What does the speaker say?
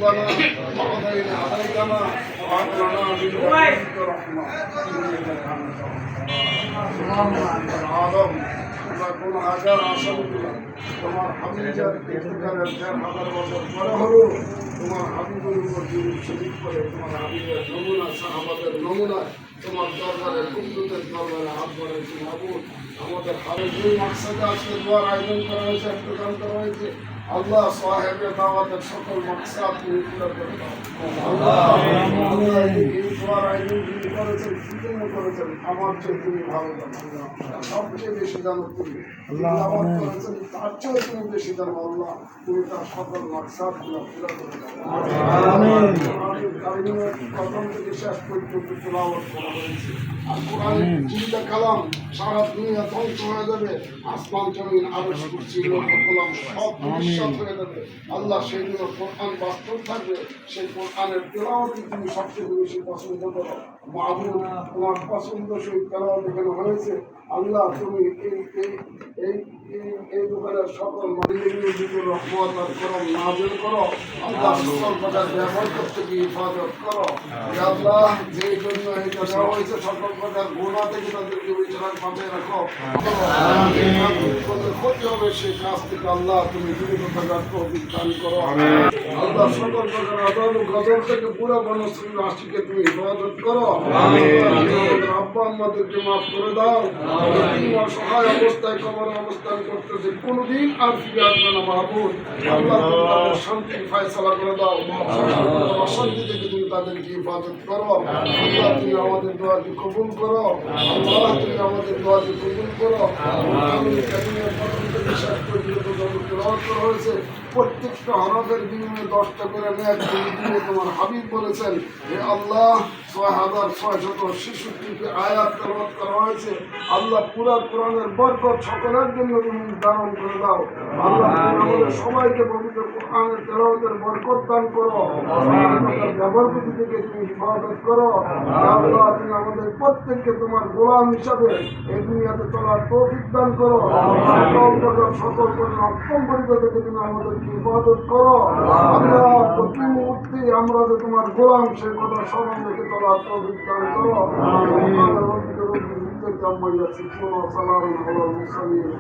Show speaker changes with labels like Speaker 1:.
Speaker 1: ربنا وقضينا علينا وهب لنا من لدنك رحمة إنك أنت الوهاب أنت العالم نكون হাজার আসামিগুলো তোমার হাবিবের ইন্তকালের ১,৫০০ বছর পরে হলো তোমার হাবিবের উপর দুরূদ শরীফ করে তোমার হাবিবের নমুনা সাহাবাদের নমুনা তোমার দরবারে কুদরতের দরবারে হাত বাড়াইছি মাবুদ আমাদের হারে যে মাকসাদে আজকে দোয়ার আয়োজন করা হয়েছে প্রদান করা হয়েছে আল্লাহ সাহেবের দাওয়াতের সকল মাকসাদ তুমি পুরো করে দাও আল্লাহ এই দোয়ার আয়োজন যিনি করেছেন কি জন্য করেছেন আমার চেয়ে তুমি ভালো জানো সবচেয়ে বেশি জানো তুমি দাওয়াত করেছেন তার চেয়ে তুমি বেশি জানো আল্লাহ তুমি তার সকল মাকসাদগুলো পুরো করে দাও আমিন প্রথম থেকে শেষ পর্যন্ত তেলাওয়াত করা হয়েছে আর কোরআনের চিন্তা কালাম সারা দুনিয়া ধ্বংস হয়ে যাবে আসমান জমিন আরশ কুরসি কলাম সব ভবিষ্যৎ হয়ে যাবে আল্লাহ সেগুলো কোরআন বাস্তব থাকবে সেই কোরআনের তেলাওয়াতই তুমি সবচেয়ে বেশি পছন্দ করো মাহবুব তোমার পছন্দসই তেলাওয়াত এখানে হয়েছে আল্লাহ তুমি এই দোকানের সকল মালিকের রহমত আর করম নাযিল করো আল্লাহ সকল প্রকার ব্যবহার করতে গিয়ে হিফাজত করো আল্লাহ যে জন্য এটা দেওয়া হয়েছে সকল প্রকার গুনাহ থেকে তাদেরকে বিচরণ বাঁচিয়ে রাখো ক্ষতি হবে সেই কাজ থেকে আল্লাহ তুমি বিরত থাকার তৌফিক দান করো আল্লাহ সকল প্রকার আযাব ও গজব থেকে পুরো বনশ্রী রাশিকে তুমি হিফাজত করো আব্বা আমাদেরকে মাফ করে দাও অসহায় অবস্থায় কবর অবস্থান করতেছে কোনদিন আর ফিরে আসবে না মাহবুব আল্লাহ তাদের শান্তির ফয়সালা করে দাও অশান্তি থেকে তুমি তাদেরকে হিফাজত করো আল্লাহ তুমি আমাদের দোয়াকে কবুল করো আল্লাহ তুমি আমাদের দোয়াকে কবুল করো আমি কাদিমের প্রথম থেকে শেষ পর্যন্ত যত তেলাওয়াত করা হয়েছে প্রত্যেকটা হরফের বিনিময়ে 10টা করে নেক দিয়ে তোমার হাবিব বলেছেন হে আল্লাহ ৬,৬৬৬ আয়াত তেলাওয়াত করা হয়েছে আল্লাহ পুরা কোরআনের বরকত সকলের জন্য তুমি দান করে দাও আল্লাহ আমাদের সবাইকে পবিত্র কোরআনের তেলাওয়াতের বরকত দান করো ব্যবহারপতি থেকে তুমি হিফাজত করো আল্লাহ তুমি আমাদের প্রত্যেককে তোমার গোলাম হিসাবে এই দুনিয়াতে চলার তৌফিক দান করো সকল প্রকার অসম্পরিত থেকে তুমি আমাদেরকে হিফাজত করো আল্লাহ প্রতি মুহূর্তে আমরা যে তোমার গোলাম সেই কথা স্মরণ রেখে চলার তৌফিক দান করো عما يصفون وسلام على المرسلين